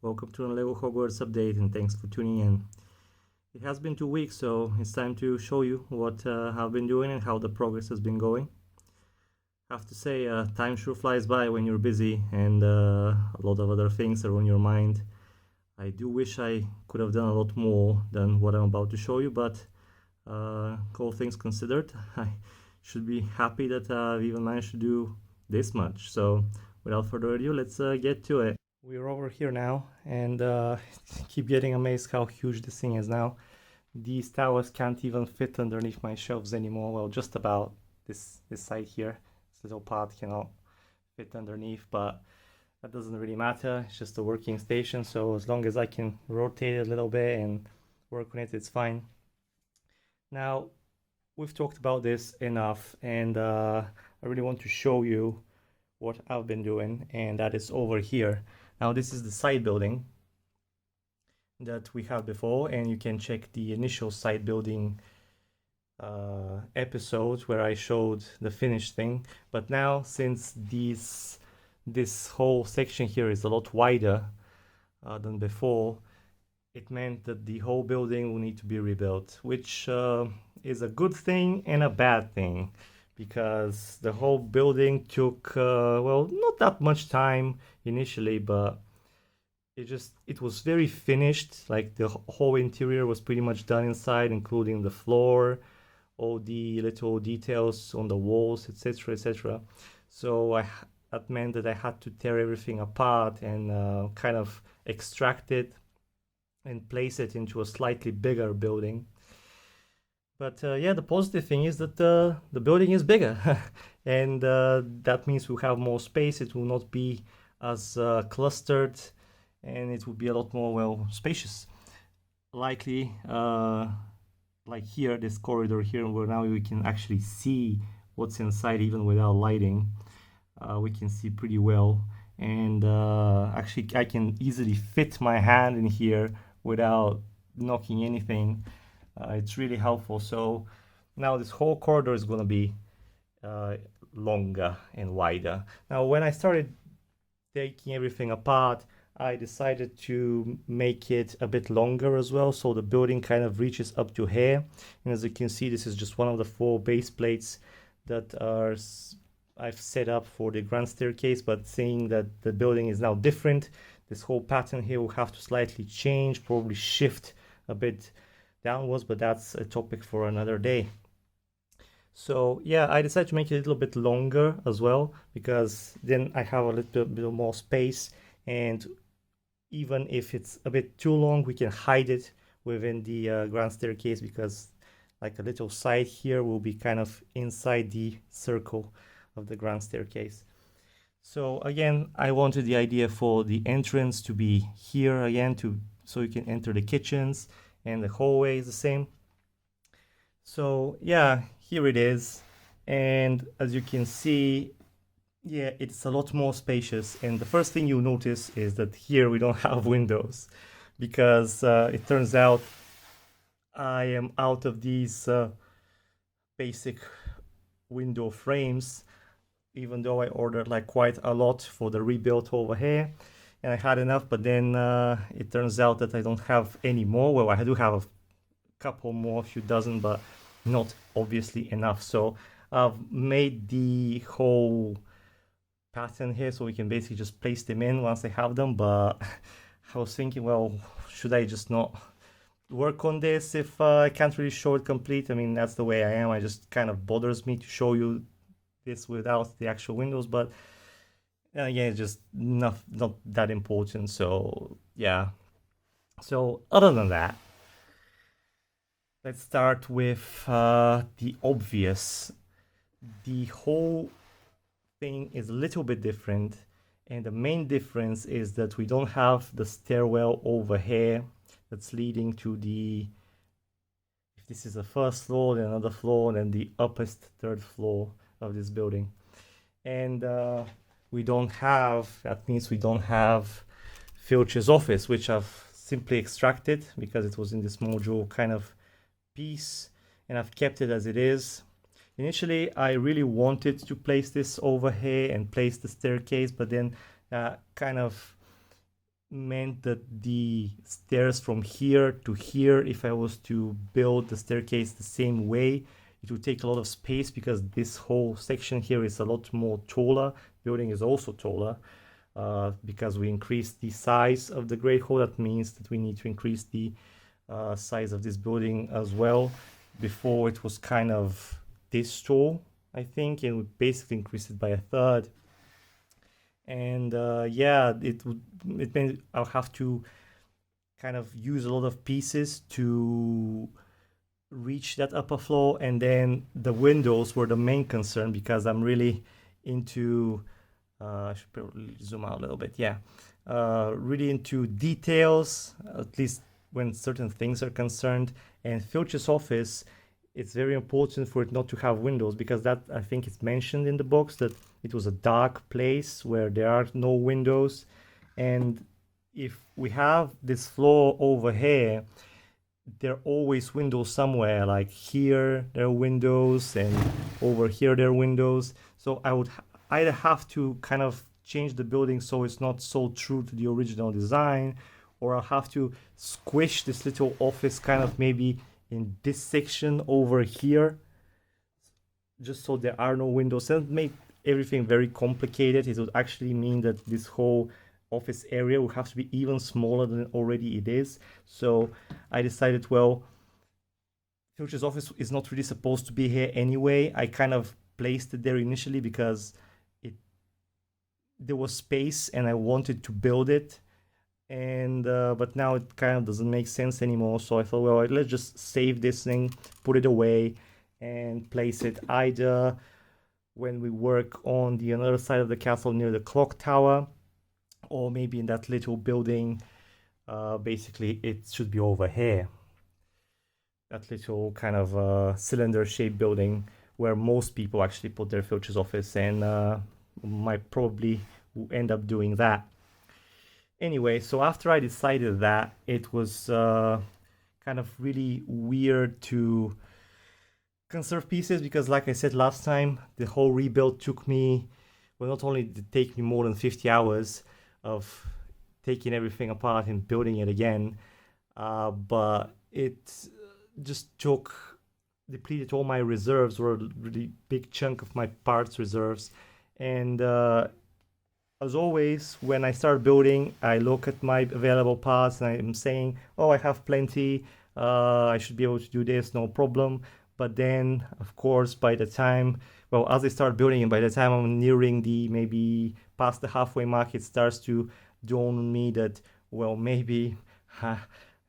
Welcome to an LEGO Hogwarts update and thanks for tuning in. It has been 2 weeks, so it's time to show you what I've been doing and how the progress has been going. I have to say, time sure flies by when you're busy and a lot of other things are on your mind. I do wish I could have done a lot more than what I'm about to show you, but all things considered, I should be happy that I've even managed to do this much. So without further ado, let's get to it. We're over here now and keep getting amazed how huge this thing is now. These towers can't even fit underneath my shelves anymore. Well, just about this side here. This little part cannot fit underneath, but that doesn't really matter. It's just a working station, so as long as I can rotate it a little bit and work on it, it's fine. Now, we've talked about this enough, and I really want to show you what I've been doing, and that is over here. Now this is the side building that we had before, and you can check the initial side building episode where I showed the finished thing. But now, since this whole section here is a lot wider than before, it meant that the whole building will need to be rebuilt, which is a good thing and a bad thing, because the whole building took well, not that much time initially, but it was very finished. Like the whole interior was pretty much done inside, including the floor, all the little details on the walls, etc., etc. So that meant that I had to tear everything apart and kind of extract it and place it into a slightly bigger building. But yeah, the positive thing is that the building is bigger and that means we'll have more space. It will not be as clustered and it will be a lot more, well, spacious. Likely, like here, this corridor here, where now we can actually see what's inside even without lighting. We can see pretty well, and actually I can easily fit my hand in here without knocking anything. It's really helpful. So now this whole corridor is going to be longer and wider. Now when I started taking everything apart, I decided to make it a bit longer as well, so the building kind of reaches up to here. And as you can see, this is just one of the 4 base plates that I've set up for the grand staircase, but seeing that the building is now different, this whole pattern here will have to slightly change, probably shift a bit downwards, but that's a topic for another day. So yeah, I decided to make it a little bit longer as well, because then I have a little bit more space, and even if it's a bit too long, we can hide it within the grand staircase, because like a little side here will be kind of inside the circle of the grand staircase. So again, I wanted the idea for the entrance to be here again, so you can enter the kitchens, and the hallway is the same. So yeah, here it is, and as you can see, yeah, it's a lot more spacious. And the first thing you'll notice is that here we don't have windows, because it turns out I am out of these basic window frames, even though I ordered like quite a lot for the rebuild over here, and I had enough, but then it turns out that I don't have any more. Well, I do have a couple more, a few dozen, but not obviously enough. So I've made the whole pattern here so we can basically just place them in once I have them. But I was thinking, well, should I just not work on this if I can't really show it complete? I mean, that's the way I am. It just kind of bothers me to show you this without the actual windows, but yeah, it's just not that important. So yeah, so other than that, let's start with the obvious. The whole thing is a little bit different, and the main difference is that we don't have the stairwell over here that's leading to the, if this is the first floor, then another floor, then the uppest 3rd floor of this building. And we don't have, that means we don't have Filch's office, which I've simply extracted because it was in this module kind of piece, and I've kept it as it is. Initially, I really wanted to place this over here and place the staircase, but then kind of meant that the stairs from here to here, if I was to build the staircase the same way, it would take a lot of space because this whole section here is a lot more taller. Building is also taller because we increased the size of the Great Hall. That means that we need to increase the size of this building as well. Before it was kind of this tall, I think, and we basically increased it by a third. And yeah, it meant I'll have to kind of use a lot of pieces to reach that upper floor, and then the windows were the main concern because I'm really into I should probably zoom out a little bit. Yeah, really into details, at least when certain things are concerned. And Filch's office, it's very important for it not to have windows because that, I think it's mentioned in the box that it was a dark place where there are no windows. And if we have this floor over here, there are always windows somewhere, like here there are windows and over here there are windows. So I would either have to kind of change the building so it's not so true to the original design, or I'll have to squish this little office kind of maybe in this section over here, just so there are no windows. And make everything very complicated. It would actually mean that this whole office area will have to be even smaller than already it is. So I decided, well, Filch's office is not really supposed to be here anyway. I kind of placed it there initially because there was space and I wanted to build it, and but now it kind of doesn't make sense anymore. So I thought, well, let's just save this thing, put it away, and place it either when we work on the other side of the castle near the clock tower, or maybe in that little building. Basically it should be over here, that little kind of cylinder shaped building where most people actually put their Filch's office, and might probably end up doing that. Anyway, so after I decided that, it was kind of really weird to conserve pieces because, like I said last time, the whole rebuild took me, well, not only did it take me more than 50 hours of taking everything apart and building it again, but it just depleted all my reserves, or a really big chunk of my parts reserves. And as always, when I start building, I look at my available parts and I'm saying, oh, I have plenty, I should be able to do this, no problem. But then, of course, by the time, well, as I start building and by the time I'm nearing the maybe past the halfway mark, it starts to dawn on me that, well, maybe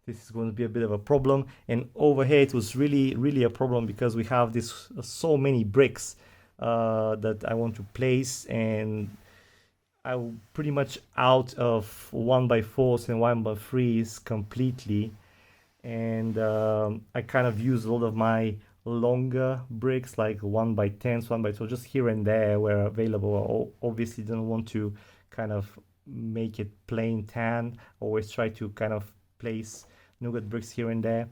this is going to be a bit of a problem. And over here, it was really a problem because we have this so many bricks that I want to place, and I'm pretty much out of 1x4s and 1x3s completely. And I kind of use a lot of my longer bricks, like 1x10s, 1x12, just here and there where available. I obviously don't want to kind of make it plain tan. Always try to kind of place nougat bricks here and there.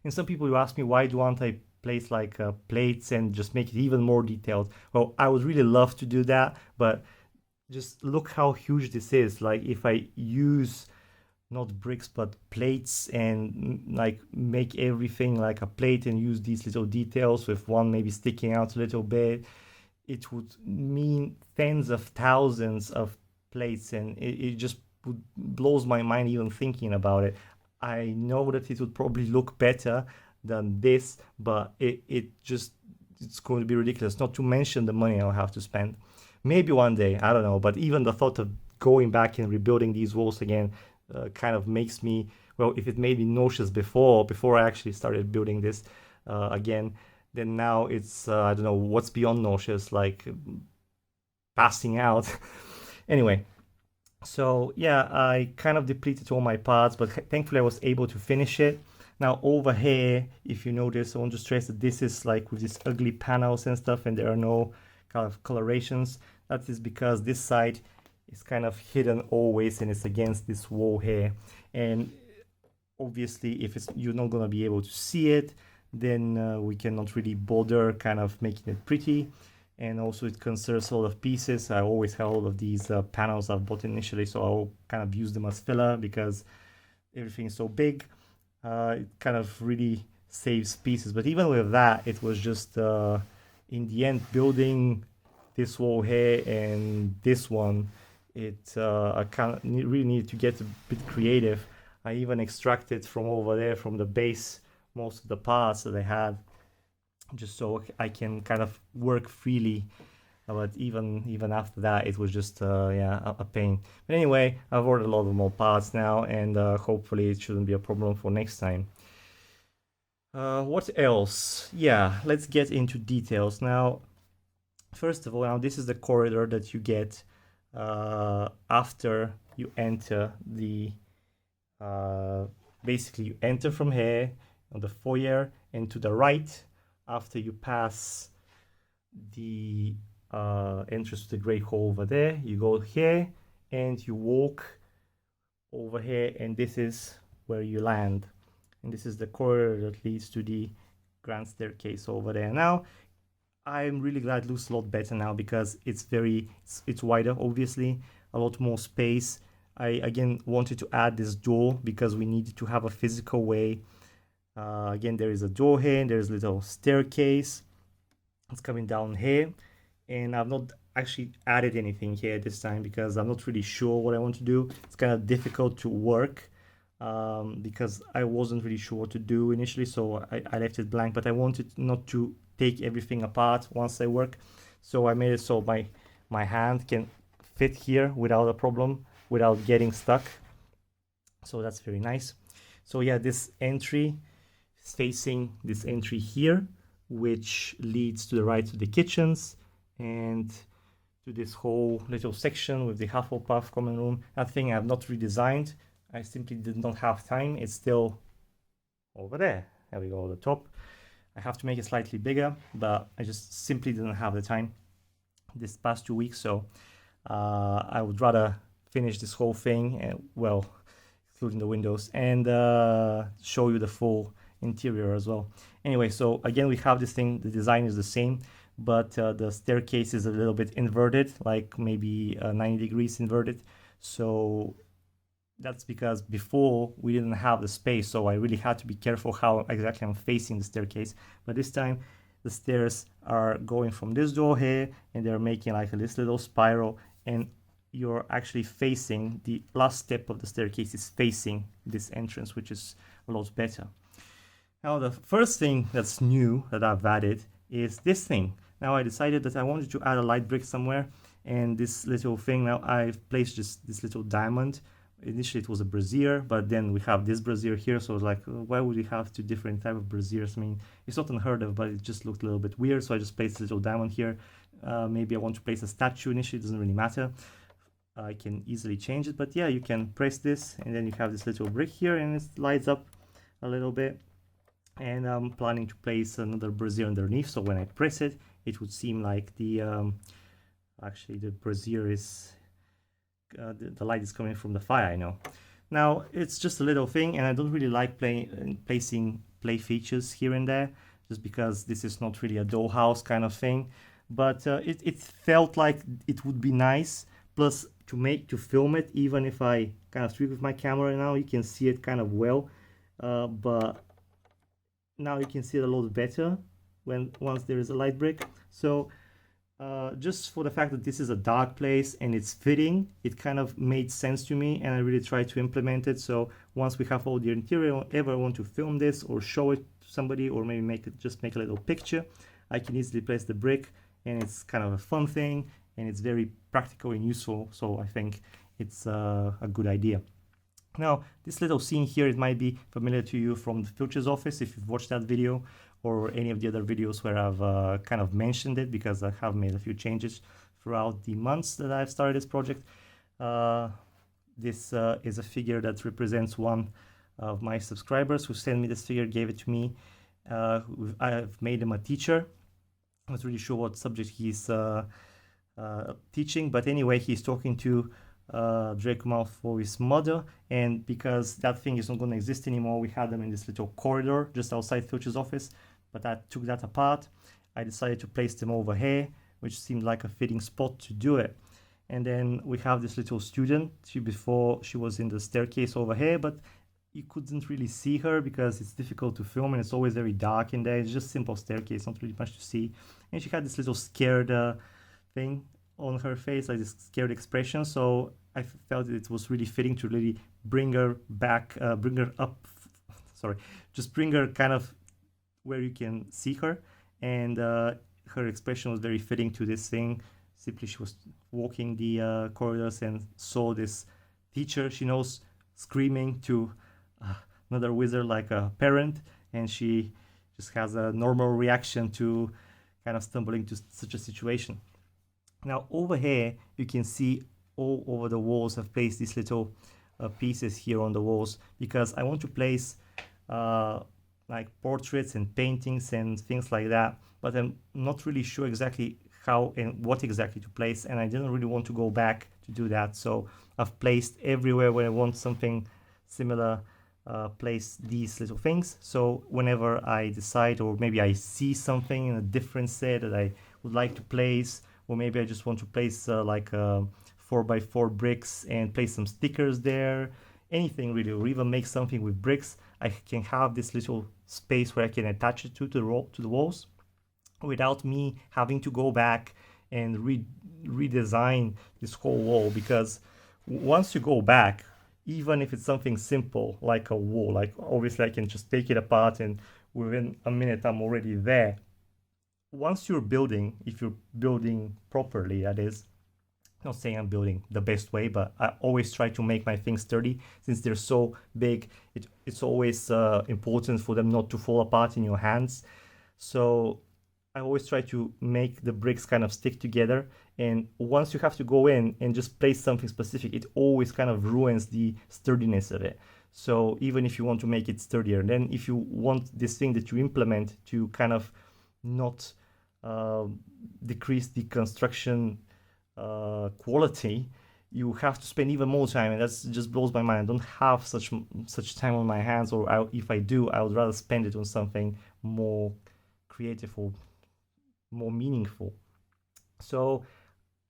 And some people will ask me, why don't I place like plates and just make it even more detailed? Well, I would really love to do that, but just look how huge this is. Like if I use not bricks but plates and like make everything like a plate and use these little details with one maybe sticking out a little bit, it would mean tens of thousands of plates, and it just blows my mind even thinking about it. I know that it would probably look better than this, but it's going to be ridiculous, not to mention the money I'll have to spend. Maybe one day, I don't know, but even the thought of going back and rebuilding these walls again kind of makes me, well, if it made me nauseous before I actually started building this again, then now it's, I don't know, what's beyond nauseous, like passing out. Anyway, so yeah, I kind of depleted all my parts, but thankfully I was able to finish it. Now over here, if you notice, I want to stress that this is like with these ugly panels and stuff, and there are no kind of colorations. That is because this side is kind of hidden always, and it's against this wall here. And obviously, if you're not gonna be able to see it, then we cannot really bother kind of making it pretty. and also it conserves a lot of pieces. I always have all of these panels I've bought initially, so I'll kind of use them as filler because everything is so big. It kind of really saves pieces, but even with that, it was just in the end building this wall here and this one. I really need to get a bit creative. I even extracted from over there, from the base, most of the parts that I had, just so I can kind of work freely. But even after that, it was just a pain. But anyway, I've ordered a lot of more parts now, and hopefully it shouldn't be a problem for next time. What else? Yeah, let's get into details now. First of all, now this is the corridor that you get after you enter the basically you enter from here on the foyer, and to the right, after you pass the entrance to the great hall over there, you go here and you walk over here, and this is where you land, and this is the corridor that leads to the grand staircase over there. Now I'm really glad it looks a lot better now because it's wider, obviously, a lot more space. I again wanted to add this door because we needed to have a physical way. Again, there is a door here, and there's a little staircase. It's coming down here, and I've not actually added anything here this time because I'm not really sure what I want to do. It's kind of difficult to work because I wasn't really sure what to do initially, so I left it blank, but I wanted not to take everything apart once I work, so I made it so my hand can fit here without a problem, without getting stuck. So that's very nice. So yeah, this entry is facing this entry here, which leads to the right to the kitchens and to this whole little section with the Hufflepuff common room. That thing I've not redesigned. I simply did not have time. It's still over there. There we go, at the top. I have to make it slightly bigger, but I just simply didn't have the time this past 2 weeks. So I would rather finish this whole thing, well, including the windows, and show you the full interior as well. Anyway, so again, we have this thing. The design is the same, but the staircase is a little bit inverted, like maybe 90 degrees inverted. So that's because before we didn't have the space, so I really had to be careful how exactly I'm facing the staircase. But this time the stairs are going from this door here, and they're making like this little spiral, and you're actually facing the last step of the staircase is facing this entrance, which is a lot better. Now the first thing that's new that I've added is this thing. Now I decided that I wanted to add a light brick somewhere, and this little thing, now I've placed just this little diamond. Initially it was a brazier, but then we have this brazier here, so I was like, why would we have two different type of braziers? I mean, it's not unheard of, but it just looked a little bit weird, so I just placed a little diamond here. Maybe I want to place a statue initially, it doesn't really matter. I can easily change it, but yeah, you can press this, and then you have this little brick here, and it lights up a little bit. And I'm planning to place another brazier underneath, so when I press it, it would seem like the actually the brazier is the light is coming from the fire, I know. Now it's just a little thing, and I don't really like placing play features here and there, just because this is not really a dollhouse kind of thing. But it felt like it would be nice. Plus, to film it, even if I kind of tweak with my camera now, you can see it kind of well. But now you can see it a lot better once there is a light brick. So just for the fact that this is a dark place and it's fitting, it kind of made sense to me, and I really tried to implement it. So once we have all the interior, ever I want to film this or show it to somebody, or maybe just make a little picture, I can easily place the brick, and it's kind of a fun thing, and it's very practical and useful. So I think it's a good idea. Now, this little scene here, it might be familiar to you from the Filcher's office if you've watched that video, or any of the other videos where I've kind of mentioned it, because I have made a few changes throughout the months that I've started this project. This is a figure that represents one of my subscribers who sent me this figure, gave it to me. I've made him a teacher. I'm not really sure what subject he's teaching, but anyway, he's talking to Draco Malfoy's mother, and because that thing is not going to exist anymore, we had them in this little corridor just outside Filch's office, but I took that apart. I decided to place them over here which seemed like a fitting spot to do it. And then we have this little student. Before she was in the staircase over here, but you couldn't really see her because it's difficult to film and it's always very dark in there. It's just simple staircase, not really much to see. And she had this little scared thing on her face, like this scared expression. So I felt it was really fitting to really bring her back, bring her up, sorry, just bring her kind of where you can see her. And her expression was very fitting to this thing. Simply she was walking the corridors and saw this teacher she knows screaming to another wizard like a parent, and she just has a normal reaction to kind of stumbling to such a situation. Now over here you can see all over the walls I've placed these little pieces here on the walls because I want to place like portraits and paintings and things like that, but I'm not really sure exactly how and what exactly to place, and I didn't really want to go back to do that, so I've placed everywhere where I want something similar, place these little things. So whenever I decide, or maybe I see something in a different set that I would like to place, or maybe I just want to place like 4x4 bricks and place some stickers there, anything really, or even make something with bricks, I can have this little space where I can attach it to the walls without me having to go back and redesign this whole wall. Because once you go back, even if it's something simple like a wall, like obviously I can just take it apart and within a minute I'm already there. Once you're building, if you're building properly, that is, not saying I'm building the best way, but I always try to make my things sturdy. Since they're so big, it's always important for them not to fall apart in your hands. So I always try to make the bricks kind of stick together. And once you have to go in and just place something specific, it always kind of ruins the sturdiness of it. So even if you want to make it sturdier, then if you want this thing that you implement to kind of not decrease the construction quality, you have to spend even more time, and that just blows my mind. I don't have such time on my hands, or if I do, I would rather spend it on something more creative or more meaningful. So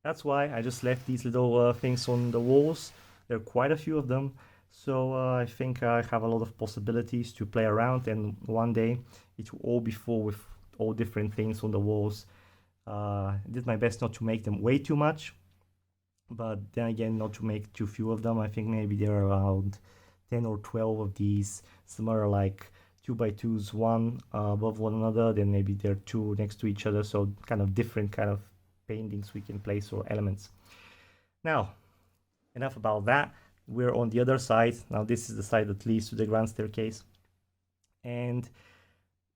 that's why I just left these little things on the walls. There are quite a few of them, so I think I have a lot of possibilities to play around, and one day it will all be full with all different things on the walls. I did my best not to make them way too much, but then again not to make too few of them. I think maybe there are around 10 or 12 of these. Some are like 2x2s, one above one another, then maybe there are two next to each other, so kind of different kind of paintings we can place or elements. Now, enough about that. We're on the other side. Now this is the side that leads to the grand staircase. And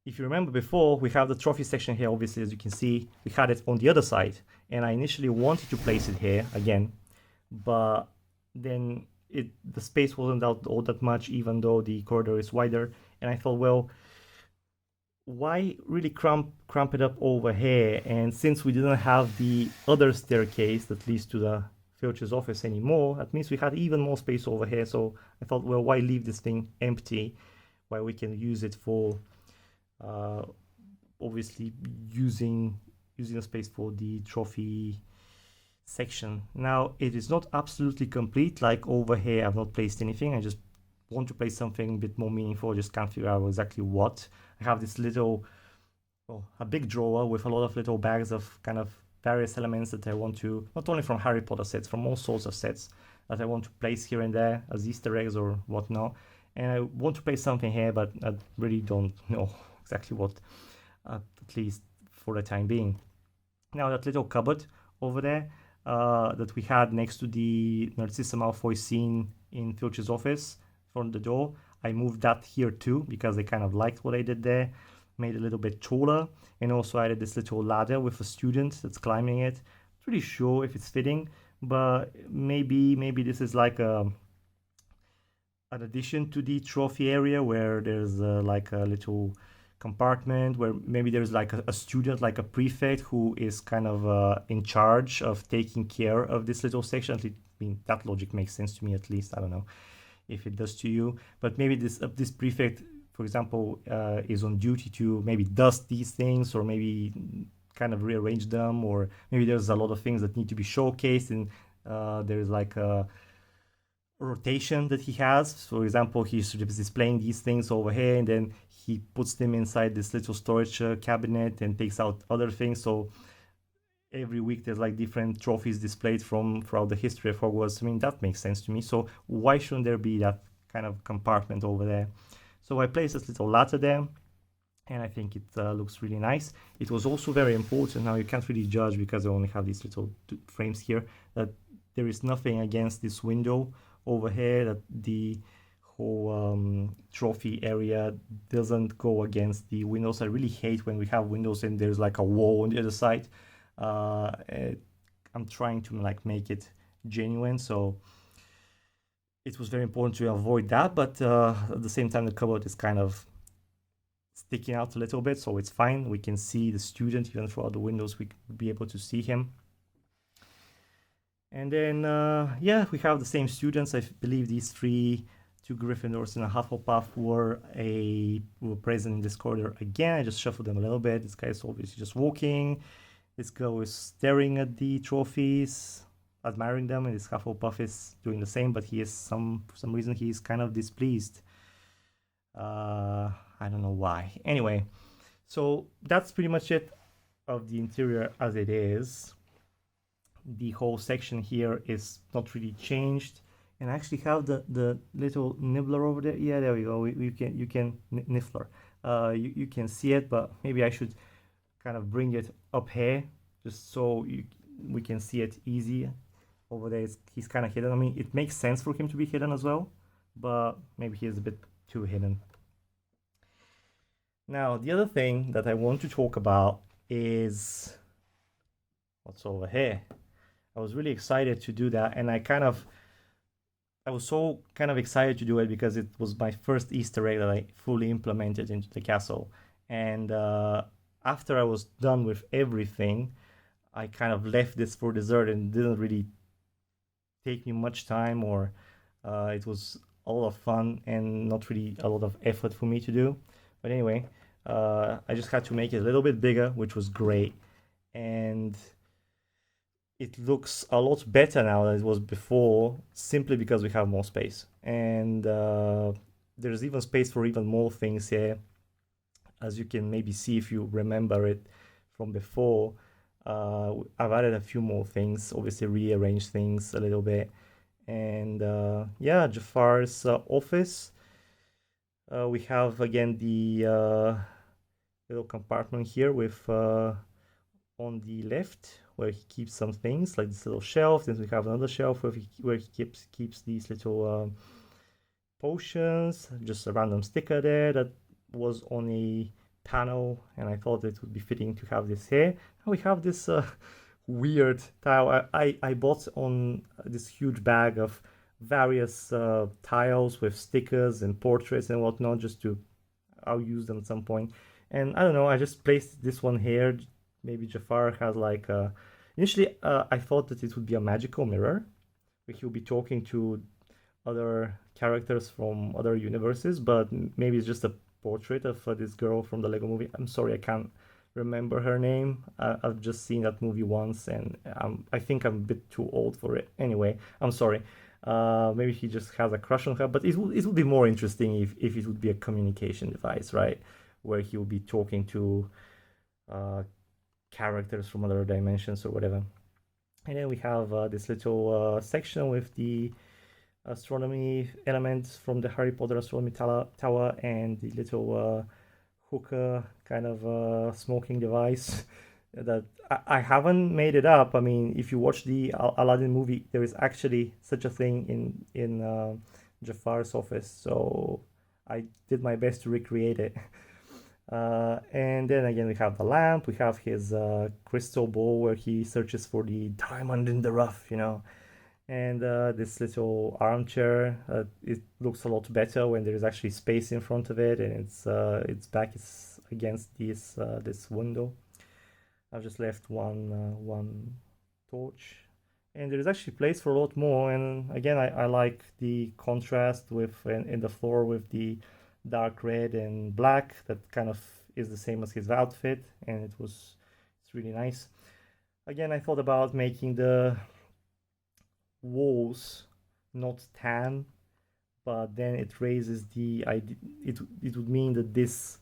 if you remember before, we have the trophy section here. Obviously, as you can see, we had it on the other side, and I initially wanted to place it here again, but then the space wasn't all that much, even though the corridor is wider. And I thought, well, why really cramp it up over here? And since we didn't have the other staircase that leads to the Filch's office anymore, that means we had even more space over here. So I thought, well, why leave this thing empty while we can use it for obviously using the space for the trophy section. Now it is not absolutely complete. Like over here I've not placed anything. I just want to place something a bit more meaningful. I just can't figure out exactly what. I have this little, well, a big drawer with a lot of little bags of kind of various elements that I want to, not only from Harry Potter sets, from all sorts of sets that I want to place here and there as Easter eggs or whatnot. And I want to place something here, but I really don't know exactly what, at least for the time being. Now that little cupboard over there that we had next to the Narcissa Malfoy scene in Filch's office from the door, I moved that here too because I kind of liked what I did there. Made it a little bit taller, and also added this little ladder with a student that's climbing it. Pretty sure if it's fitting, but maybe this is like an addition to the trophy area where there's like a little compartment where maybe there's like a student, like a prefect, who is kind of in charge of taking care of this little section. I mean, that logic makes sense to me, at least. I don't know if it does to you, but maybe this prefect, for example, is on duty to maybe dust these things, or maybe kind of rearrange them, or maybe there's a lot of things that need to be showcased, and there's like a rotation that he has. For example, he's displaying these things over here, and then he puts them inside this little storage cabinet and takes out other things. So every week there's like different trophies displayed from throughout the history of Hogwarts. I mean, that makes sense to me. So why shouldn't there be that kind of compartment over there? So I placed this little ladder there, and I think it looks really nice. It was also very important. Now you can't really judge because I only have these little frames here, that there is nothing against this window over here, that the whole trophy area doesn't go against the windows. I really hate when we have windows and there's like a wall on the other side. I'm trying to like make it genuine, so it was very important to avoid that, but at the same time the cupboard is kind of sticking out a little bit, so it's fine. We can see the student even throughout the windows. We could be able to see him. And then yeah, we have the same students. I believe these two Gryffindors and a Hufflepuff were present in this corridor again. I just shuffled them a little bit. This guy is obviously just walking. This girl is staring at the trophies, admiring them, and this Hufflepuff is doing the same, but he is for some reason he's kind of displeased. I don't know why. Anyway, so that's pretty much it of the interior as it is. The whole section here is not really changed, and I actually have the little nibbler over there. Yeah, there we go. You can niffler. You can see it, but maybe I should kind of bring it up here just so we can see it easy. Over there, he's kind of hidden. I mean, it makes sense for him to be hidden as well, but maybe he is a bit too hidden. Now, the other thing that I want to talk about is what's over here. I was really excited to do that, and I was so kind of excited to do it because it was my first Easter egg that I fully implemented into the castle. And after I was done with everything, I kind of left this for dessert and didn't really take me much time, or it was a lot of fun and not really a lot of effort for me to do. But anyway, I just had to make it a little bit bigger, which was great. And it looks a lot better now than it was before, simply because we have more space. And there's even space for even more things here. As you can maybe see if you remember it from before, I've added a few more things, obviously rearranged things a little bit. And yeah, Jafar's office. We have again the little compartment here with on the left where he keeps some things like this little shelf. Then we have another shelf where he keeps these little potions. Just a random sticker there that was on a panel, and I thought it would be fitting to have this here. Now we have this weird tile. I bought on this huge bag of various tiles with stickers and portraits and whatnot, just to I'll use them at some point. And I don't know, I just placed this one here. Maybe Jafar has like initially I thought that it would be a magical mirror where he'll be talking to other characters from other universes, but maybe it's just a portrait of this girl from the Lego movie. I'm sorry, I can't remember her name. I've just seen that movie once, and I think I'm a bit too old for it. Anyway, I'm sorry. Maybe he just has a crush on her, but it would be more interesting if it would be a communication device, right? Where he will be talking to characters from other dimensions or whatever. And then we have this little section with the astronomy elements from the Harry Potter astronomy tower and the little hookah kind of smoking device that I haven't made it up. I mean, if you watch the Aladdin movie, there is actually such a thing in Jafar's office, so I did my best to recreate it. And then again, we have the lamp. We have his crystal ball where he searches for the diamond in the rough, you know. And this little armchair, it looks a lot better when there is actually space in front of it, and its back is against this window. I've just left one torch, and there is actually place for a lot more. And again, I like the contrast with in the floor with the dark red and black. That kind of is the same as his outfit, and it's It's really nice. Again, I thought about making the walls not tan, but then it raises the idea, it would mean that this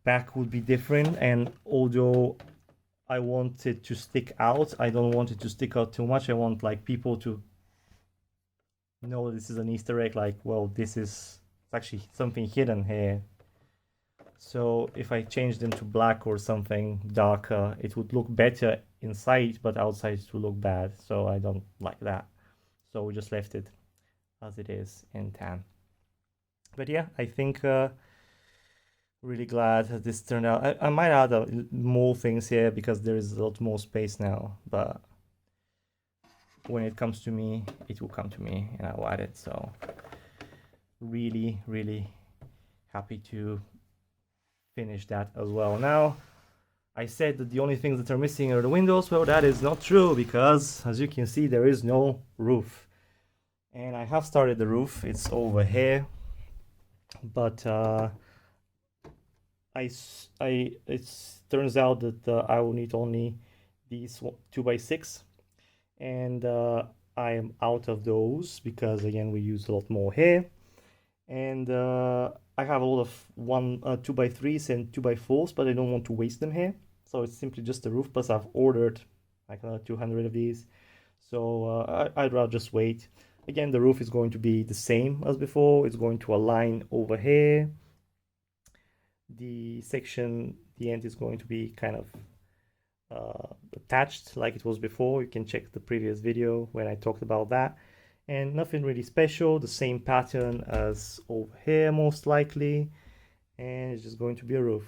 back would be different, and although I want it to stick out, I don't want it to stick out too much. I want like people to know this is an Easter egg, like, well, this is actually something hidden here. So if I change them to black or something darker, it would look better inside, but outside it would look bad. So I don't like that. So we just left it as it is in tan. But yeah, I think really glad that this turned out. I might add more things here because there is a lot more space now, but when it comes to me, it will come to me and I'll add it. So really, really happy to finish that as well. Now, I said that the only things that are missing are the windows. Well, that is not true because, as you can see, there is no roof. And I have started the roof. It's over here, but it turns out that I will need only these 2x6, and I am out of those because again we use a lot more here, and I have a lot of 2x3s and 2x4s, but I don't want to waste them here, so it's simply just the roof. Plus I've ordered like 200 of these, so I'd rather just wait. Again, the roof is going to be the same as before. It's going to align over here. The section, the end is going to be kind of attached like it was before. You can check the previous video when I talked about that. And nothing really special, the same pattern as over here most likely. And it's just going to be a roof.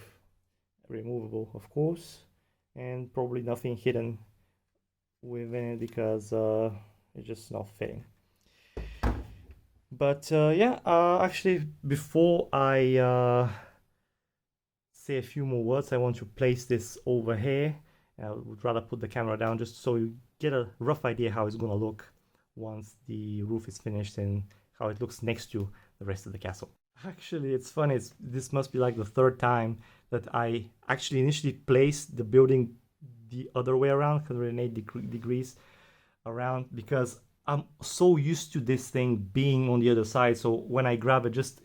Removable, of course. And probably nothing hidden within it because it's just not fitting. But yeah, actually before I say a few more words, I want to place this over here. I would rather put the camera down just so you get a rough idea how it's gonna look once the roof is finished and how it looks next to the rest of the castle. Actually, it's funny, this must be like the third time that I actually initially placed the building the other way around, 180 degrees around, because I'm so used to this thing being on the other side. So when I grab it, just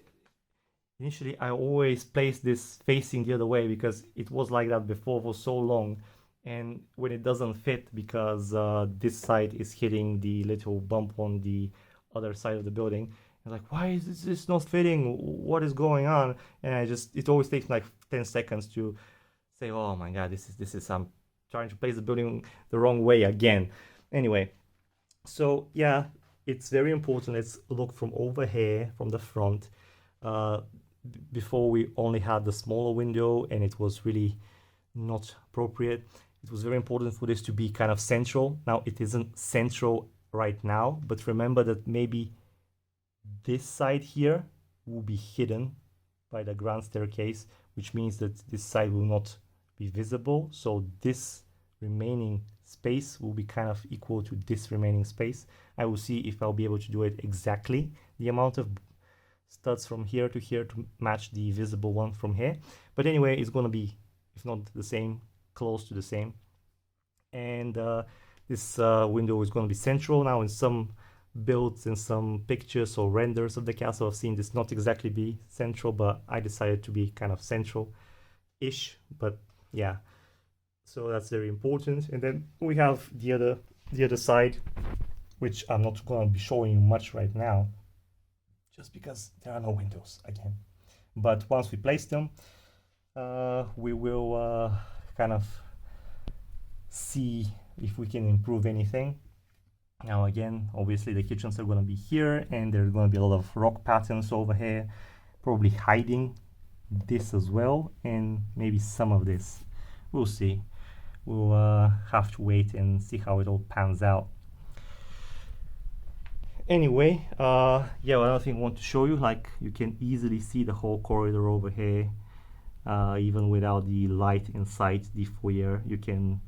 initially I always place this facing the other way because it was like that before for so long. And when it doesn't fit because this side is hitting the little bump on the other side of the building, I'm like, why is this not fitting? What is going on? And it always takes like 10 seconds to say, oh my god, this is I'm trying to place the building the wrong way again. Anyway, so yeah, it's very important. Let's look from over here, from the front. Before we only had the smaller window and it was really not appropriate. It was very important for this to be kind of central. Now it isn't central right now, but remember that maybe this side here will be hidden by the grand staircase, which means that this side will not be visible. So this remaining space will be kind of equal to this remaining space. I will see if I'll be able to do it exactly the amount of studs from here to match the visible one from here. But anyway, it's going to be, if not the same, close to the same. And this window is going to be central. Now in some builds and some pictures or renders of the castle, I've seen this not exactly be central, but I decided to be kind of central-ish. But yeah, so that's very important. And then we have the other side, which I'm not going to be showing you much right now, just because there are no windows again. But once we place them, we will kind of see if we can improve anything. Now again, obviously the kitchens are going to be here, and there's going to be a lot of rock patterns over here, probably hiding this as well, and maybe some of this. We'll see. We'll have to wait and see how it all pans out. Anyway, yeah, another thing I want to show you, like you can easily see the whole corridor over here, even without the light inside the foyer. You can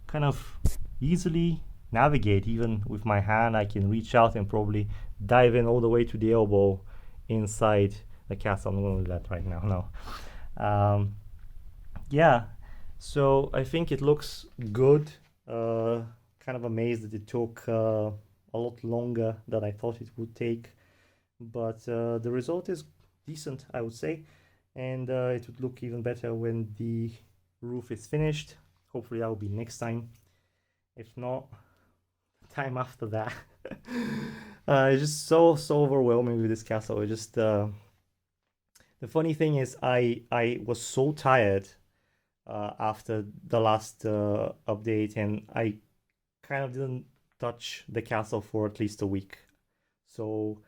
kind of easily navigate. Even with my hand, I can reach out and probably dive in all the way to the elbow inside the castle. I'm not going to do that right now, no. Yeah, So I think it looks good. Kind of amazed that it took a lot longer than I thought it would take, but the result is decent, I would say, and it would look even better when the roof is finished. Hopefully that will be next time. If not, time after that. It's just so overwhelming with this castle. It just the funny thing is I was so tired after the last update, and I kind of didn't touch the castle for at least a week. So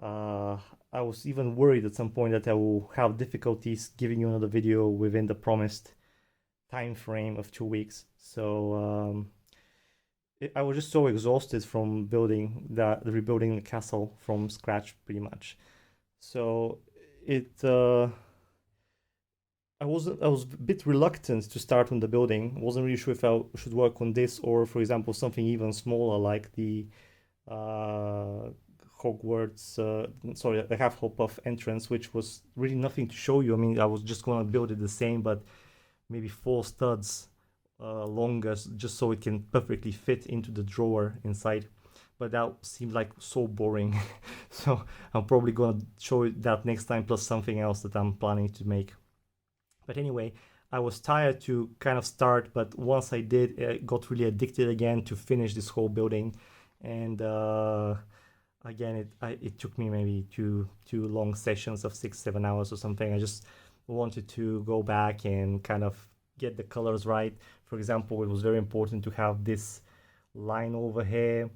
I was even worried at some point that I will have difficulties giving you another video within the promised time frame of 2 weeks. So I was just so exhausted from rebuilding the castle from scratch, pretty much. So I was a bit reluctant to start on the building. I wasn't really sure if I should work on this or, for example, something even smaller like the Hogwarts, the Hufflepuff entrance, which was really nothing to show you. I mean, I was just gonna build it the same, but maybe 4 studs longer, just so it can perfectly fit into the drawer inside. But that seemed like so boring. So I'm probably gonna show you that next time, plus something else that I'm planning to make. But anyway, I was tired to kind of start, but once I did, I got really addicted again to finish this whole building. And again, it took me maybe two long sessions of 6-7 hours or something. I just wanted to go back and kind of get the colors right. For example, it was very important to have this line over here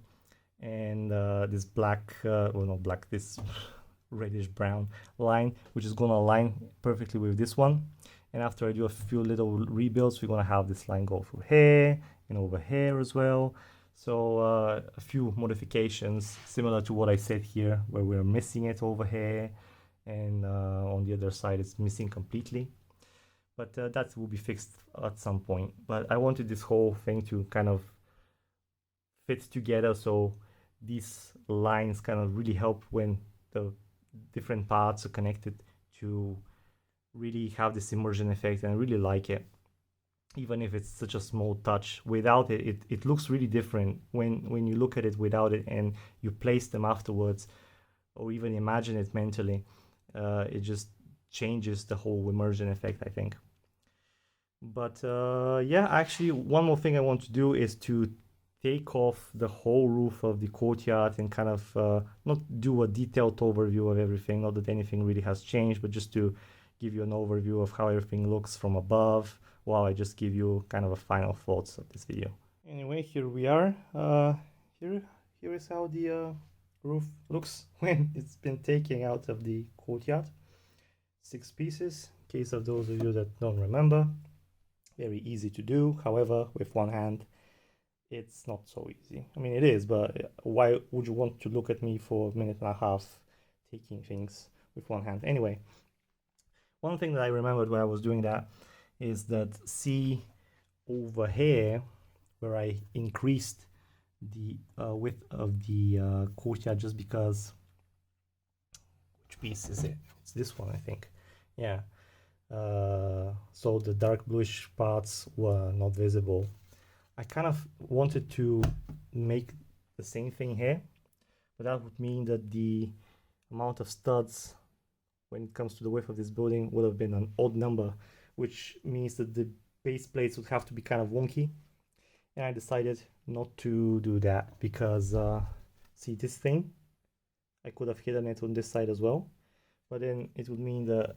and this black, well, not black, this reddish brown line, which is gonna align perfectly with this one. And after I do a few little rebuilds, we're gonna have this line go through here and over here as well. So a few modifications similar to what I said here, where we're missing it over here, and on the other side it's missing completely. But that will be fixed at some point. But I wanted this whole thing to kind of fit together, so these lines kind of really help when the different parts are connected to really have this immersion effect, and I really like it. Even if it's such a small touch, without it looks really different when you look at it without it and you place them afterwards, or even imagine it mentally. It just changes the whole immersion effect, I think. But yeah, actually one more thing I want to do is to take off the whole roof of the courtyard and kind of not do a detailed overview of everything, not that anything really has changed, but just to give you an overview of how everything looks from above, while I just give you kind of a final thoughts of this video. Anyway, here we are. Here is how the roof looks when it's been taken out of the courtyard. 6 pieces, in case of those of you that don't remember. Very easy to do, however, with one hand, it's not so easy. I mean, it is, but why would you want to look at me for a minute and a half taking things with one hand? Anyway, one thing that I remembered when I was doing that is that, see over here where I increased the width of the courtyard, just because, which piece is it? It's this one, I think. Yeah. So the dark bluish parts were not visible. I kind of wanted to make the same thing here, but that would mean that the amount of studs when it comes to the width of this building would have been an odd number, which means that the base plates would have to be kind of wonky. And I decided not to do that because see this thing, I could have hidden it on this side as well, but then it would mean that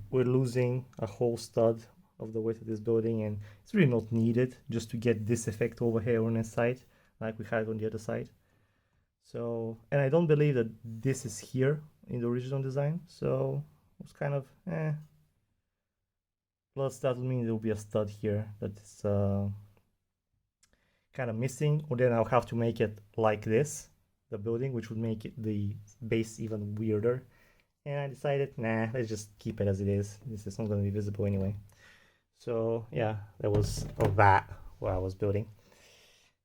we're losing a whole stud of the width of this building, and it's really not needed just to get this effect over here on this side like we had on the other side. So, and I don't believe that this is here in the original design, so it's kind of plus that would mean there will be a stud here that is kind of missing, or then I'll have to make it like this, the building, which would make the base even weirder. And I decided, nah, let's just keep it as it is. This is not going to be visible anyway. So yeah, that was that what I was building.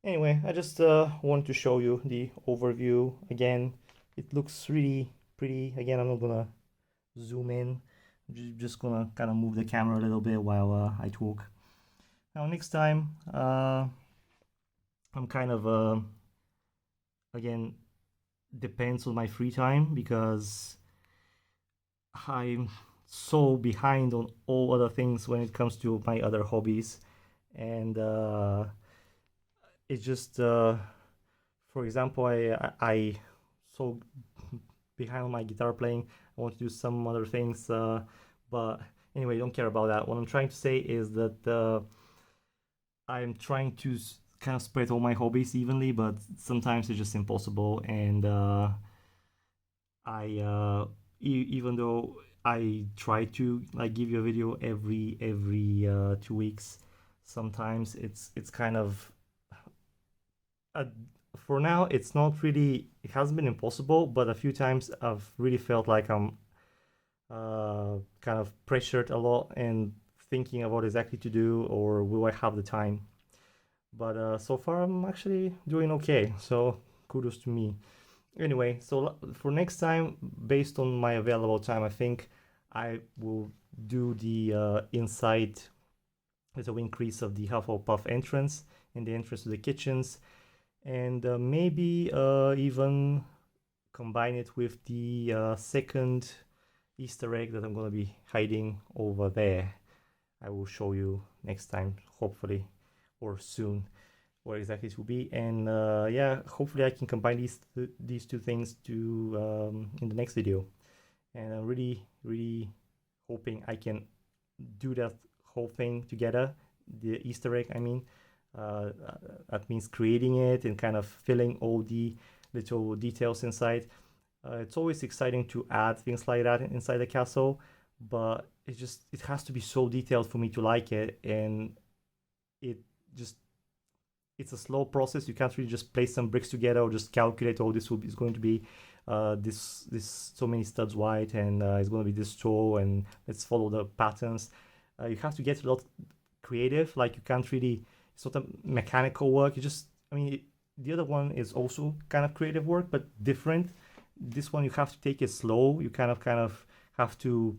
Anyway, I just wanted to show you the overview again. It looks really pretty. Again, I'm not gonna zoom in. I'm just gonna kind of move the camera a little bit while I talk. Now next time, I'm kind of again, depends on my free time because I'm so behind on all other things when it comes to my other hobbies, and it's just for example, I so behind on my guitar playing. I want to do some other things, but anyway, don't care about that. What I'm trying to say is that I'm trying to kind of spread all my hobbies evenly, but sometimes it's just impossible. And even though I try to like give you a video every 2 weeks, sometimes it's kind of uh, for now it's not really, it hasn't been impossible, but a few times I've really felt like I'm kind of pressured a lot and thinking about exactly to do or will I have the time. But so far I'm actually doing okay, so kudos to me. Anyway, so for next time, based on my available time, I think I will do the inside little increase of the Hufflepuff entrance in the entrance to the kitchens, and maybe even combine it with the second Easter egg that I'm gonna be hiding over there. I will show you next time, hopefully, or soon, where exactly it will be. And yeah, hopefully I can combine these two things to in the next video. And I'm really hoping I can do that whole thing together, the Easter egg. I mean, that means creating it and kind of filling all the little details inside. It's always exciting to add things like that inside the castle, but it has to be so detailed for me to like it, and it just it's a slow process. You can't really just place some bricks together or just calculate, oh, is going to be this so many studs wide, and it's going to be this tall, and let's follow the patterns. You have to get a lot creative. Like you can't really, it's not a mechanical work. You just, I mean, the other one is also kind of creative work, but different. This one you have to take it slow. You kind of have to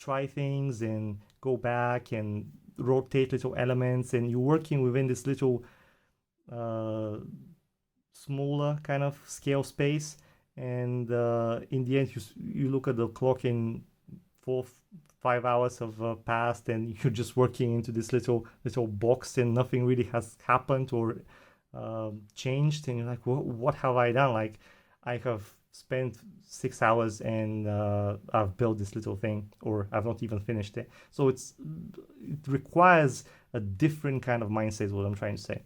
try things and go back and rotate little elements, and you're working within this little smaller kind of scale space. And in the end, you look at the clock in 4-5 hours have passed, and you're just working into this little box, and nothing really has happened or changed. And you're like, what have I done? Like, I have spent 6 hours and I've built this little thing, or I've not even finished it. So it requires a different kind of mindset, is what I'm trying to say.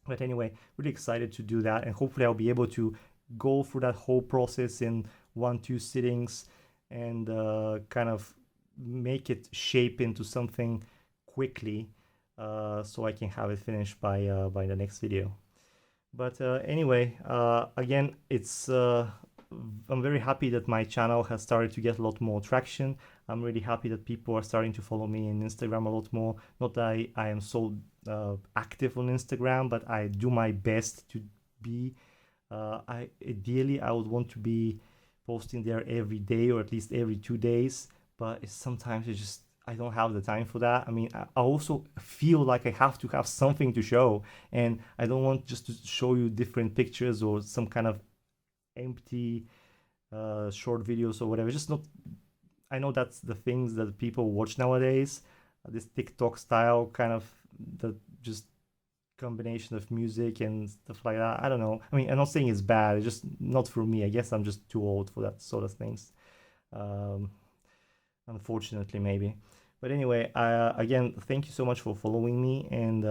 But anyway, really excited to do that, and hopefully I'll be able to go through that whole process in 1-2 sittings and kind of make it shape into something quickly, so I can have it finished by the next video. But anyway, again, I'm very happy that my channel has started to get a lot more traction. I'm really happy that people are starting to follow me on Instagram a lot more. Not that I am so active on Instagram, but I do my best to be. Ideally, I would want to be posting there every day or at least every 2 days, but sometimes I don't have the time for that. I mean, I also feel like I have to have something to show, and I don't want just to show you different pictures or some kind of empty short videos or whatever. Just not. I know that's the things that people watch nowadays, this TikTok style kind of the just combination of music and stuff like that. I don't know. I mean, I'm not saying it's bad. It's just not for me. I guess I'm just too old for that sort of things. Unfortunately, maybe. But anyway, again, thank you so much for following me and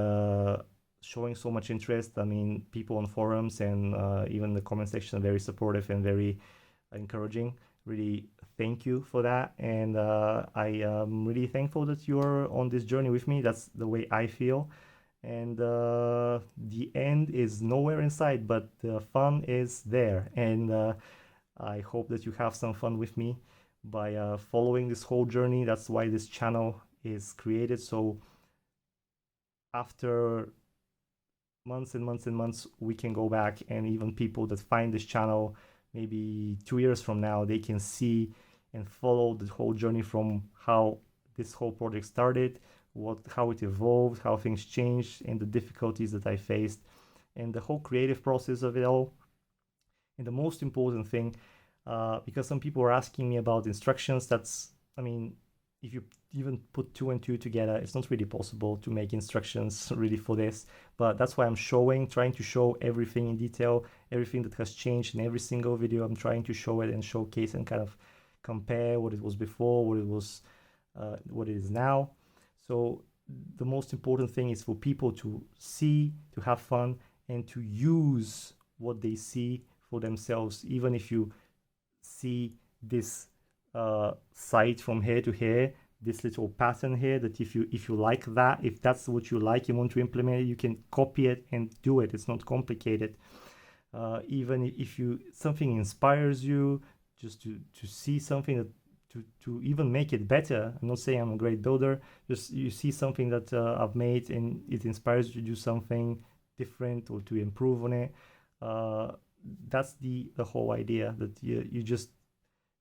showing so much interest. I mean, people on forums and even the comment section are very supportive and very encouraging. Really thank you for that. And I am really thankful that you're on this journey with me. That's the way I feel. And the end is nowhere in sight, but the fun is there. And I hope that you have some fun with me by following this whole journey. That's why this channel is created. So after months and months and months, we can go back, and even people that find this channel maybe 2 years from now, they can see and follow the whole journey from how this whole project started, how it evolved, how things changed, and the difficulties that I faced, and the whole creative process of it all. And the most important thing, because some people are asking me about instructions, I mean, if you even put 2 and 2 together, it's not really possible to make instructions really for this. But that's why I'm trying to show everything in detail, everything that has changed in every single video. I'm trying to show it and showcase and kind of compare what it was before, what it is now. So the most important thing is for people to see, to have fun, and to use what they see for themselves. Even if you see this site from here to here, this little pattern here, that if you like that, if that's what you like, you want to implement it, you can copy it and do it. It's not complicated. Even if something inspires you, just to see something that to even make it better. I'm not saying I'm a great builder, just you see something that I've made and it inspires you to do something different or to improve on it. That's the whole idea, that you just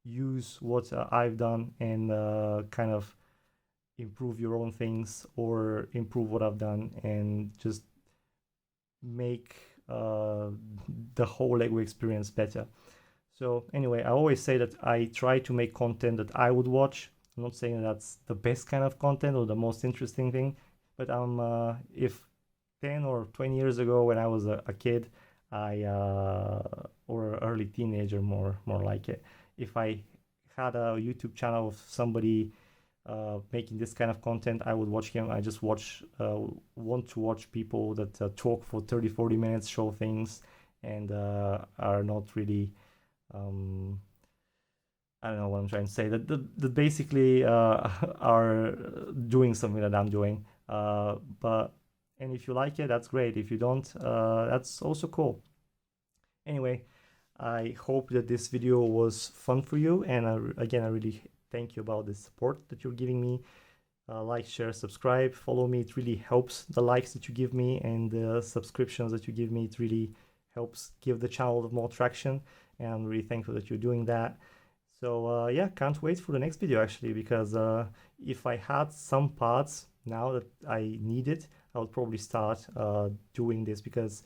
use what I've done and kind of improve your own things or improve what I've done and just make the whole Lego experience better. So anyway, I always say that I try to make content that I would watch. I'm not saying that's the best kind of content or the most interesting thing, but if 10 or 20 years ago when I was a kid, or early teenager, more like it, if I had a YouTube channel of somebody making this kind of content, I would watch him. I just want to watch people that talk for 30-40 minutes, show things, and are not really I don't know what I'm trying to say, that basically are doing something that I'm doing, and if you like it, that's great. If you don't, that's also cool. Anyway, I hope that this video was fun for you, and again, I really thank you about the support that you're giving me. Like, share, subscribe, follow me. It really helps, the likes that you give me and the subscriptions that you give me. It really helps give the channel more traction, and I'm really thankful that you're doing that. So yeah, can't wait for the next video actually, because if I had some parts now that I needed, I would probably start doing this, because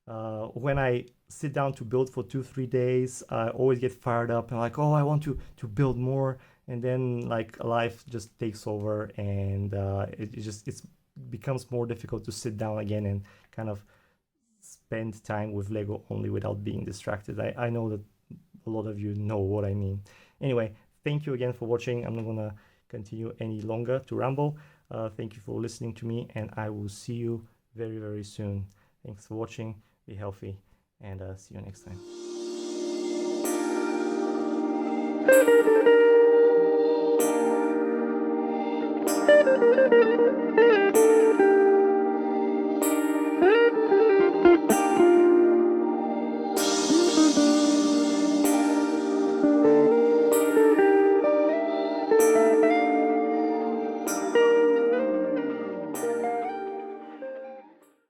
when I sit down to build for 2-3 days, I always get fired up and like, oh, I want to build more, and then like life just takes over, and it becomes more difficult to sit down again and kind of spend time with Lego only without being distracted. I know that a lot of you know what I mean. Anyway, thank you again for watching. I'm not gonna continue any longer to ramble. Thank you for listening to me, and I will see you very, very soon. Thanks for watching. Be healthy, and see you next time.